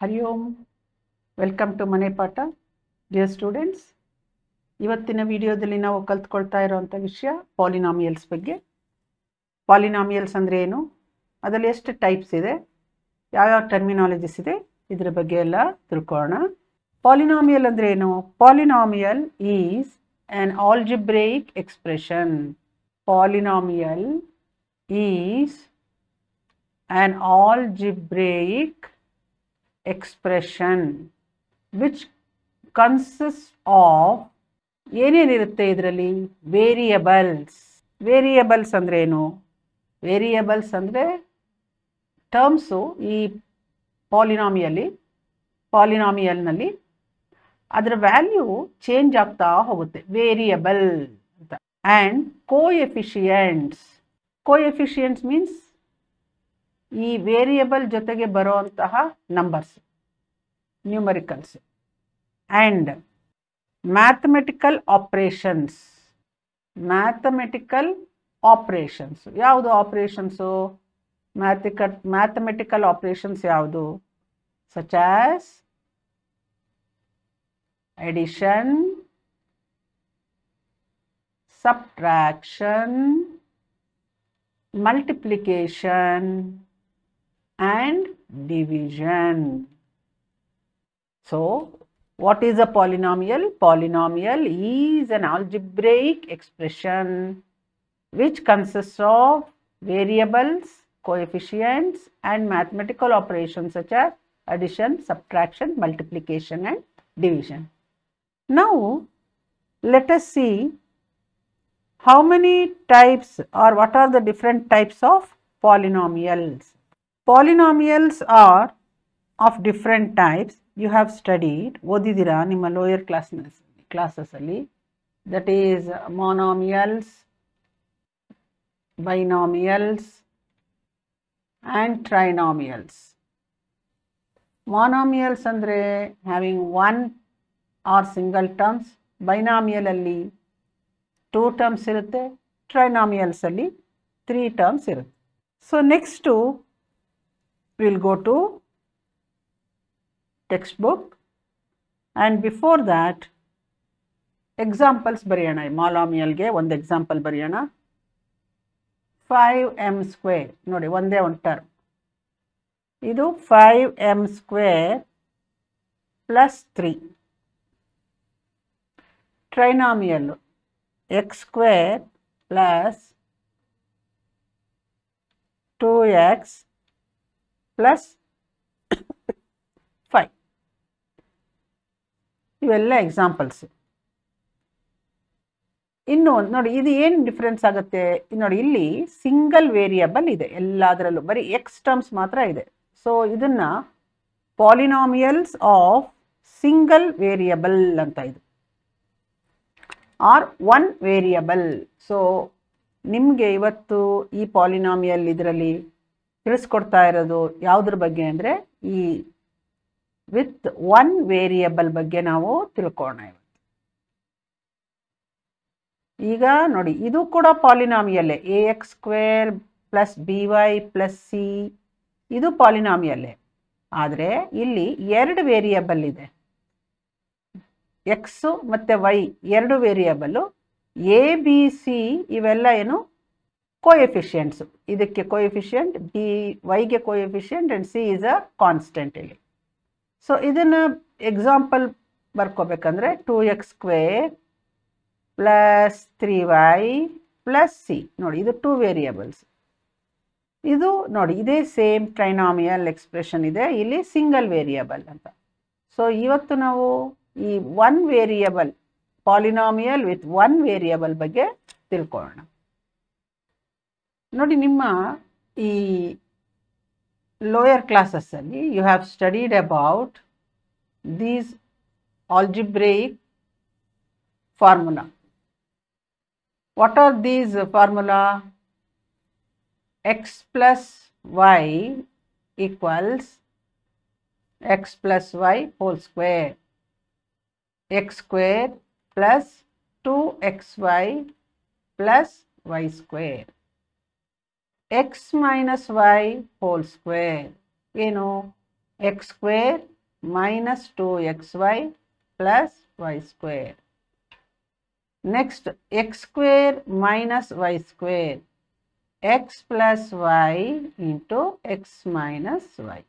Hari Om. Welcome to ಮನೆ ಪಾಠ. Dear students, ಇವತ್ತಿನ ವಿಡಿಯೋದಲ್ಲಿ ನಾವು ಕಲ್ತ್ಕೊಳ್ತಾ ಇರೋವಂಥ ವಿಷಯ ಪಾಲಿನಾಮಿಯಲ್ಸ್ ಬಗ್ಗೆ. ಪಾಲಿನಾಮಿಯಲ್ಸ್ ಅಂದರೆ ಏನು, ಅದರಲ್ಲಿ ಎಷ್ಟು ಟೈಪ್ಸ್ ಇದೆ, ಯಾವ್ಯಾವ ಟರ್ಮಿನಾಲಜೀಸ್ ಇದೆ, ಇದರ ಬಗ್ಗೆ ಎಲ್ಲ ತಿಳ್ಕೊಳ್ಳೋಣ. ಪಾಲಿನಾಮಿಯಲ್ ಅಂದರೆ ಏನು? Polynomial is on algebraic expression. Polynomial is an algebraic expression which consists of ಏನೇನಿರುತ್ತೆ ಇದರಲ್ಲಿ? ವೇರಿಯಬಲ್ಸ್. ವೇರಿಯಬಲ್ಸ್ ಅಂದರೆ ಏನು? ವೇರಿಯಬಲ್ಸ್ ಅಂದರೆ ಟರ್ಮ್ಸು ಈ ಪಾಲಿನಾಮಿಯಲ್ನಲ್ಲಿ ಅದರ ವ್ಯಾಲ್ಯೂ ಚೇಂಜ್ ಆಗ್ತಾ ಹೋಗುತ್ತೆ, ವೇರಿಯಬಲ್ ಅಂತ. And coefficients. ಕೋಎಫಿಷಿಯೆಂಟ್ಸ್ ಮೀನ್ಸ್ ಈ ವೇರಿಯಬಲ್ ಜೊತೆಗೆ ಬರುವಂತಹ numbers, numericals. And mathematical operations. Mathematical operations ಯಾವುದು? ಆಪ್ರೇಷನ್ಸು ಮ್ಯಾಥಮೆಟಿಕಲ್ ಆಪ್ರೇಷನ್ಸ್ ಯಾವುದು? Such as addition, subtraction, multiplication and division. So what is a polynomial? Polynomial is an algebraic expression which consists of variables, coefficients and mathematical operations such as addition, subtraction, multiplication and division. Now let us see how many types or what are the different types of polynomials. Polynomials are of different types. You have studied, ಓದಿದಿರಾ ನಿಮ್ಮ lower ಕ್ಲಾಸಸ್ಸಲ್ಲಿ. That is monomials, binomials and trinomials. Monomials ಅಂದರೆ having one or single terms. ಬೈನಾಮಿಯಲಲ್ಲಿ 2 terms ಇರುತ್ತೆ. ಟ್ರೈನಾಮಿಯಲ್ಸಲ್ಲಿ 3 terms ಇರುತ್ತೆ. So next will go to text book and before that examples ಬರೆಯೋಣ. ಮೊನೋಮಿಯಲ್ಗೆ ಒಂದು ಎಕ್ಸಾಂಪಲ್ ಬರೆಯೋಣ. 5m². ನೋಡಿ, ಒಂದೇ ಒಂದು ಟರ್ಮ್. ಇದು 5m² + 3. ಟ್ರೈನಾಮಿಯಲ್ಲು x² + 2x + 5. ಇವೆಲ್ಲ ಎಕ್ಸಾಂಪಲ್ಸ್. ಇನ್ನು ನೋಡಿ, ಇದು ಏನು ಡಿಫ್ರೆನ್ಸ್ ಆಗುತ್ತೆ ನೋಡಿ. ಇಲ್ಲಿ ಸಿಂಗಲ್ ವೇರಿಯಬಲ್ ಇದೆ ಎಲ್ಲದರಲ್ಲೂ, ಬರೀ ಎಕ್ಸ್ ಟರ್ಮ್ಸ್ ಮಾತ್ರ ಇದೆ. ಸೊ ಇದನ್ನು ಪಾಲಿನಾಮಿಯಲ್ಸ್ ಆಫ್ ಸಿಂಗಲ್ ವೇರಿಯಬಲ್ ಅಂತ ಇದು, ಆರ್ ಒನ್ ವೇರಿಯಬಲ್. ಸೊ ನಿಮಗೆ ಇವತ್ತು ಈ ಪಾಲಿನಾಮಿಯಲ್ ಇದರಲ್ಲಿ ತಿಳಿಸ್ಕೊಡ್ತಾ ಇರೋದು ಯಾವುದ್ರ ಬಗ್ಗೆ ಅಂದರೆ ಈ ವಿತ್ ಒನ್ ವೇರಿಯಬಲ್ ಬಗ್ಗೆ ನಾವು ತಿಳ್ಕೊಳ್ಳೋಣ ಇವತ್ತು. ಈಗ ನೋಡಿ, ಇದು ಕೂಡ ಪಾಲಿನಾಮಿಯಲ್ಲೇ. ax² + by + c ಇದು ಪಾಲಿನಾಮಿಯಲ್ಲೇ. ಆದರೆ ಇಲ್ಲಿ 2 ವೇರಿಯಬಲ್ ಇದೆ, ಎಕ್ಸು ಮತ್ತು y 2 variable. A b c ಇವೆಲ್ಲ ಏನು? ಕೋಎಫಿಷಿಯೆಂಟ್ಸು. ಇದಕ್ಕೆ ಕೋಎಫಿಷಿಯೆಂಟ್, ವೈಗೆ coefficient and c is a constant ಇಲ್ಲಿ. ಸೊ ಇದನ್ನು ಎಕ್ಸಾಂಪಲ್ ಬರ್ಕೋಬೇಕಂದ್ರೆ 2x² + 3y + c. ನೋಡಿ, ಇದು 2 ವೇರಿಯಬಲ್ಸ್. ಇದು ನೋಡಿ, ಇದೇ ಸೇಮ್ ಟ್ರೈನಾಮಿಯಲ್ ಎಕ್ಸ್ಪ್ರೆಷನ್ ಇದೆ, ಇಲ್ಲಿ ಸಿಂಗಲ್ ವೇರಿಯಬಲ್ ಅಂತ. ಸೊ ಇವತ್ತು ನಾವು ಈ one variable polynomial with one variable ಬಗ್ಗೆ ತಿಳ್ಕೊಳ್ಳೋಣ. ನೋಡಿ, ನಿಮ್ಮ ಈ ಲೋಯರ್ ಕ್ಲಾಸಸ್ಸಲ್ಲಿ you have studied about these algebraic formula. What are these formula? x + y = x + y whole square, x² + 2xy + y², x - y whole square. ಏನು? x² minus 2xy plus y square. Next, x square minus y square, x plus y into x minus y.